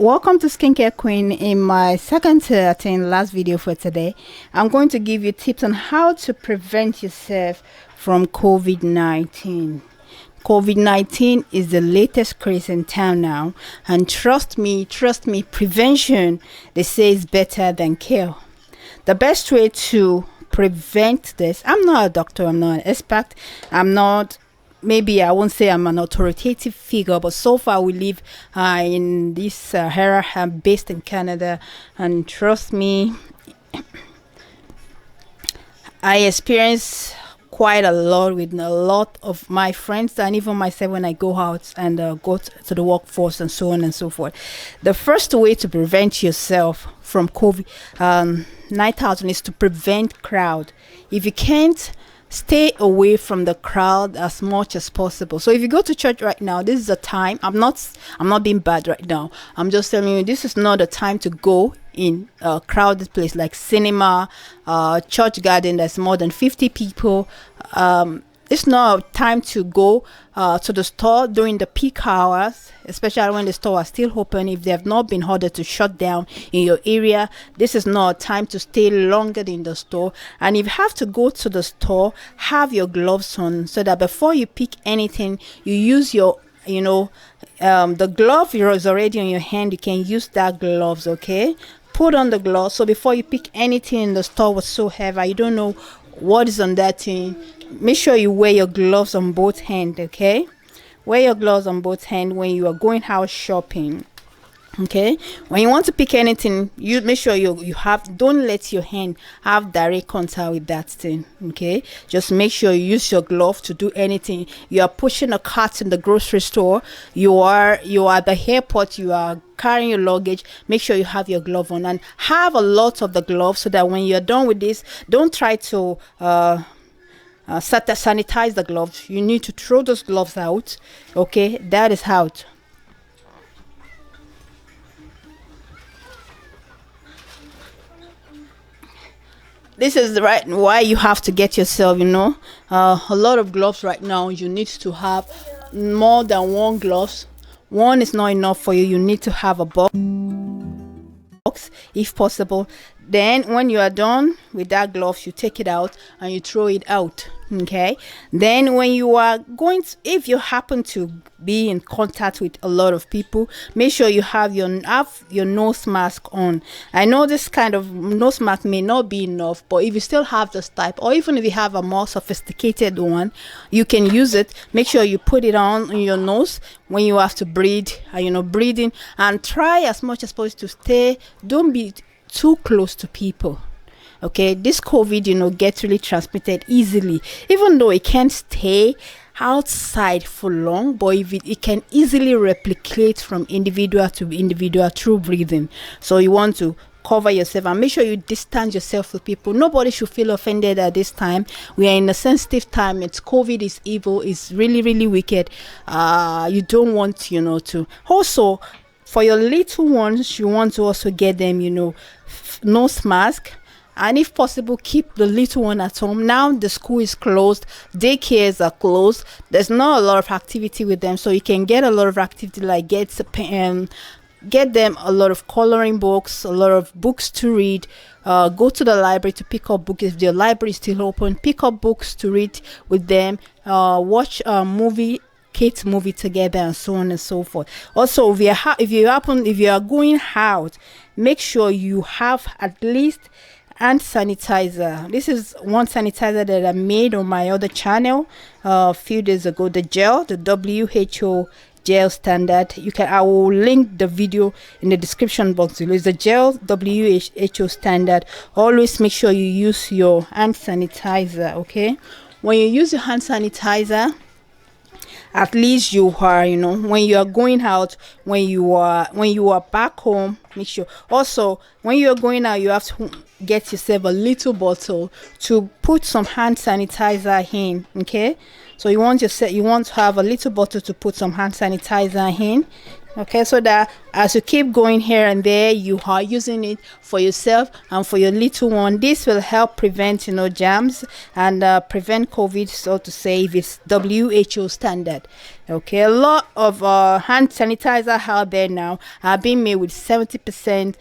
Welcome to Skincare Queen. In my second to last video for today, I'm going to give you tips on how to prevent yourself from COVID-19. COVID-19 is the latest craze in town now, and trust me, prevention, they say, is better than cure. The best way to prevent this, I'm not a doctor, I'm not an expert, maybe I won't say I'm an authoritative figure, but so far we live in this era. I'm based in Canada, and trust me, I experience quite a lot with a lot of my friends and even myself when I go out and go to the workforce and so on and so forth. The first way to prevent yourself from COVID-19 is to prevent crowd. If you can't, stay away from the crowd as much as possible. So if you go to church right now, this is a time. I'm not being bad right now. I'm just telling you, this is not a time to go in a crowded place like cinema, church garden. There's more than 50 people. It's not a time to go to the store during the peak hours, especially when the store are still open. If they have not been ordered to shut down in your area, this is not a time to stay longer in the store. And if you have to go to the store, have your gloves on so that before you pick anything, you use your the glove is already on your hand. You can use that gloves. Okay, put on the gloves so before you pick anything in the store whatsoever, you don't know what is on that thing. Make sure you wear your gloves on both hands. Okay, wear your gloves on both hands when you are going out shopping. Okay, when you want to pick anything, you make sure you have, don't let your hand have direct contact with that thing. Okay, just make sure you use your glove to do anything. You are pushing a cart in the grocery store, you are at the airport, you are carrying your luggage, make sure you have your glove on, and have a lot of the gloves so that when you're done with this, don't try to sanitize the gloves. You need to throw those gloves out. Okay, that is out. This is the right why you have to get yourself, a lot of gloves right now. You need to have more than one gloves. One is not enough for you. You need to have a box if possible. Then when you are done with that gloves, you take it out and you throw it out. Okay, then when you are going to, if you happen to be in contact with a lot of people, make sure you have your nose mask on. I know this kind of nose mask may not be enough, but if you still have this type, or even if you have a more sophisticated one, you can use it. Make sure you put it on your nose when you have to breathe, breathing, and try as much as possible to don't be too close to people. Okay, this COVID gets really transmitted easily, even though it can't stay outside for long, but if it can easily replicate from individual to individual through breathing. So you want to cover yourself and make sure you distance yourself with people. Nobody should feel offended at this time. We are in a sensitive time. It's COVID is evil. It's really, really wicked. You don't want to also, for your little ones, you want to also get them nose mask. And if possible, keep the little one at home. Now the school is closed, daycares are closed, there's not a lot of activity with them, so you can get a lot of activity, like get them a lot of coloring books, a lot of books to read. Go to the library to pick up books. If the library is still open, pick up books to read with them. Watch a movie, kids movie together, and so on and so forth. Also, if you are going out, make sure you have at least hand sanitizer. This is one sanitizer that I made on my other channel a few days ago. The gel, the WHO gel standard. I will link the video in the description box below. It's the gel WHO standard. Always make sure you use your hand sanitizer. Okay, when you use your hand sanitizer, at least you are, when you are going out, when you are back home, make sure. Also, when you are going out, you have to get yourself a little bottle to put some hand sanitizer in. Okay, so you want to have a little bottle to put some hand sanitizer in. Okay, so that as you keep going here and there, you are using it for yourself and for your little one. This will help prevent, germs and prevent COVID, so to say, if it's WHO standard. Okay, a lot of hand sanitizer out there now are being made with 70%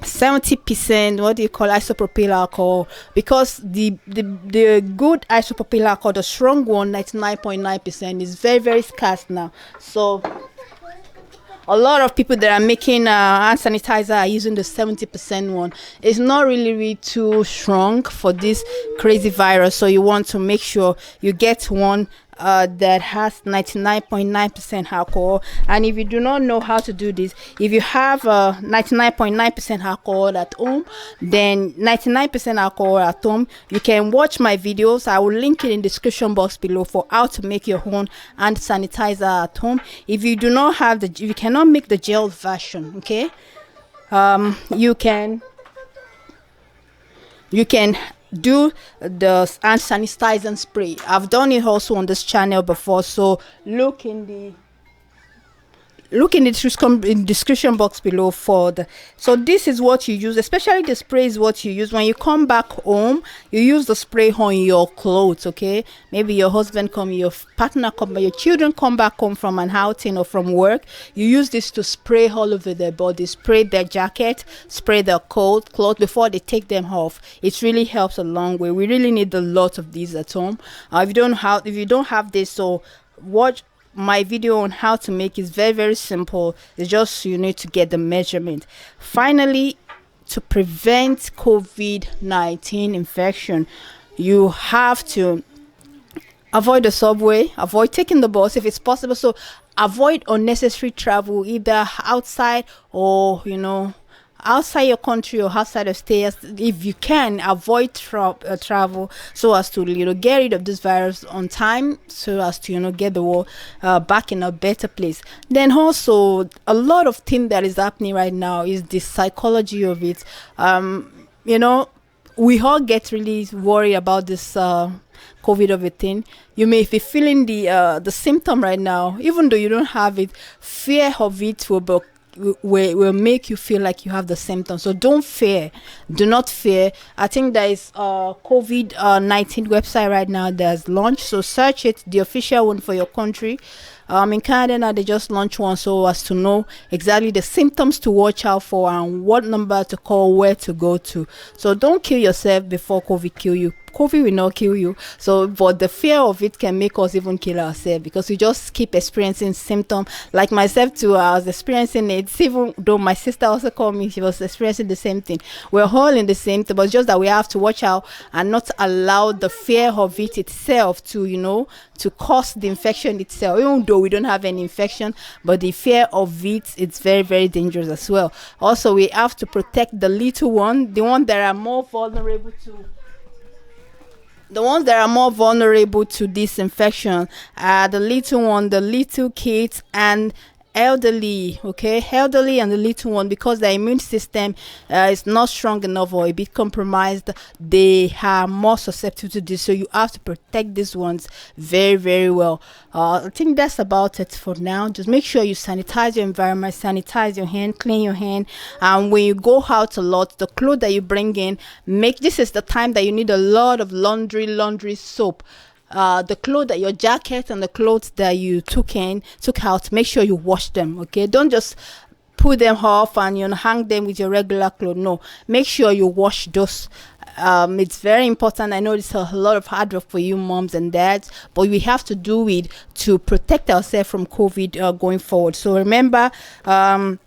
70%, what do you call, isopropyl alcohol, because the good isopropyl alcohol, the strong one, 99.9%, is very very scarce now. So a lot of people that are making hand sanitizer are using the 70% one. It's not really too strong for this crazy virus, so you want to make sure you get one that has 99.9% alcohol. And if you do not know how to do this, if you have 99.9% alcohol at home, then 99% alcohol at home, you can watch my videos. I will link it in the description box below for how to make your own hand sanitizer at home. If you do not have if you cannot make the gel version, okay, you can do the hand sanitizer spray. I've done it also on this channel before, so look in the description box below for the. So this is what you use, especially the spray is what you use when you come back home. You use the spray on your clothes. Okay, maybe your husband come, your partner come, your children come back home from an outing or from work. You use this to spray all over their body, spray their jacket, spray their clothes before they take them off. It really helps a long way. We really need a lot of these at home. If you don't have this, so watch my video on how to make. Is very very simple. It's just you need to get the measurement. Finally, to prevent COVID-19 infection, you have to avoid the subway, avoid taking the bus if it's possible. So avoid unnecessary travel, either outside or outside your country or outside of state. If you can, avoid travel, so as to get rid of this virus on time, so as to get the world back in a better place. Then also, a lot of things that is happening right now is the psychology of it. We all get really worried about this COVID of a thing. You may be feeling the symptom right now, even though you don't have it. Fear of it will make you feel like you have the symptoms. So don't fear, do not fear. I think there is a COVID-19 website right now that's launched, so search it, the official one for your country. In Canada now, they just launched one, so as to know exactly the symptoms to watch out for and what number to call, where to go to. So don't kill yourself before COVID kill you. COVID will not kill you, but the fear of it can make us even kill ourselves, because we just keep experiencing symptoms. Like myself too, I was experiencing it, even though my sister also called me, she was experiencing the same thing. We're all in the same thing, but just that we have to watch out and not allow the fear of it itself to cause the infection itself. Even though we don't have any infection, but the fear of it's very very dangerous as well. Also, we have to protect the little one, the one that are more vulnerable to this infection, the little one, the little kids, and elderly. Okay, elderly and the little one, because their immune system is not strong enough or a bit compromised, they are more susceptible to this. So you have to protect these ones very very well. I think that's about it for now. Just make sure you sanitize your environment, sanitize your hand, clean your hand, and when you go out a lot, the clothes that you bring in, this is the time that you need a lot of laundry soap. The clothes, that your jacket and the clothes that you took out, make sure you wash them. Okay, don't just put them off and hang them with your regular clothes. No, make sure you wash those. It's very important. I know it's a lot of hard work for you moms and dads, but we have to do it to protect ourselves from COVID going forward. So remember, have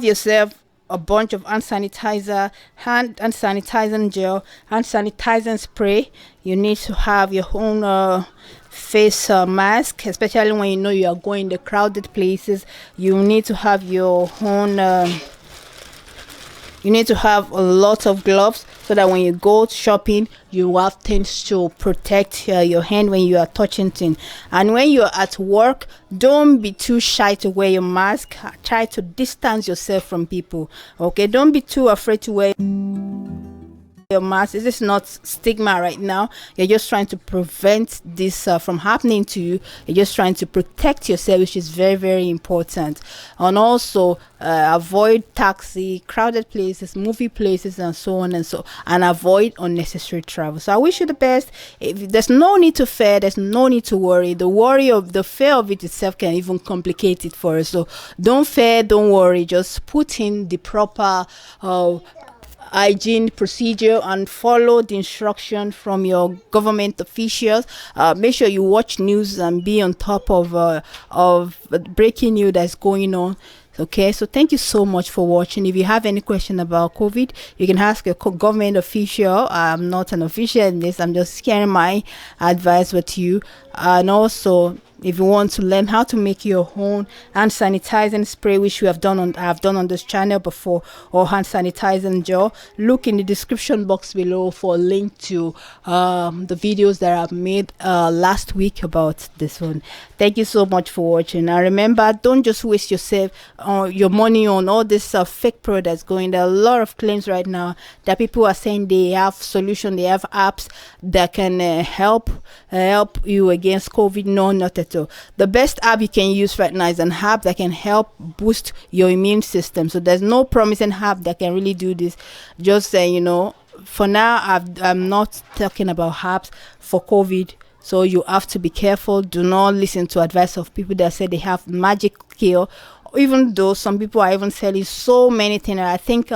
yourself a bunch of hand sanitizer, hand sanitizing gel, hand sanitizing spray. You need to have your own face mask, especially when you are going to crowded places. You need to have your own you need to have a lot of gloves, so that when you go shopping, you have things to protect your hand when you are touching things. And when you're at work, don't be too shy to wear your mask. Try to distance yourself from people. Okay, don't be too afraid to wear. your mask. This is not stigma right now. You're just trying to prevent this from happening to you. You're just trying to protect yourself, which is very, very important. And also avoid taxi, crowded places, movie places, and so on and avoid unnecessary travel. So I wish you the best. If there's no need to fear, there's no need to worry. The fear of it itself can even complicate it for us. So don't fear, don't worry. Just put in the proper hygiene procedure and follow the instruction from your government officials. Make sure you watch news and be on top of breaking news that's going on. Okay, so thank you so much for watching. If you have any question about COVID, you can ask your government official. I'm not an official in this. I'm just sharing my advice with you. And also, if you want to learn how to make your own hand sanitizing spray, which I've done on this channel before, or hand sanitizing gel, look in the description box below for a link to the videos that I've made last week about this one. Thank you so much for watching. And remember, don't just waste your money on all this fake products going. There are a lot of claims right now that people are saying they have solution, they have apps that can help you against COVID. No, not at all. The best app you can use right now is an app that can help boost your immune system. So there's no promising app that can really do this. Just saying, for now, I'm not talking about apps for COVID. So you have to be careful. Do not listen to advice of people that say they have magic cure. Even though some people are even selling so many things. I think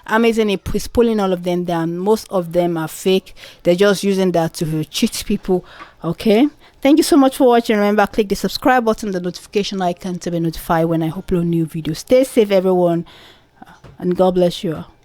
Amazon is pulling all of them down. Most of them are fake. They're just using that to cheat people. Okay, thank you so much for watching. Remember, click the subscribe button, the notification icon to be notified when I upload new videos. Stay safe, everyone, and God bless you all.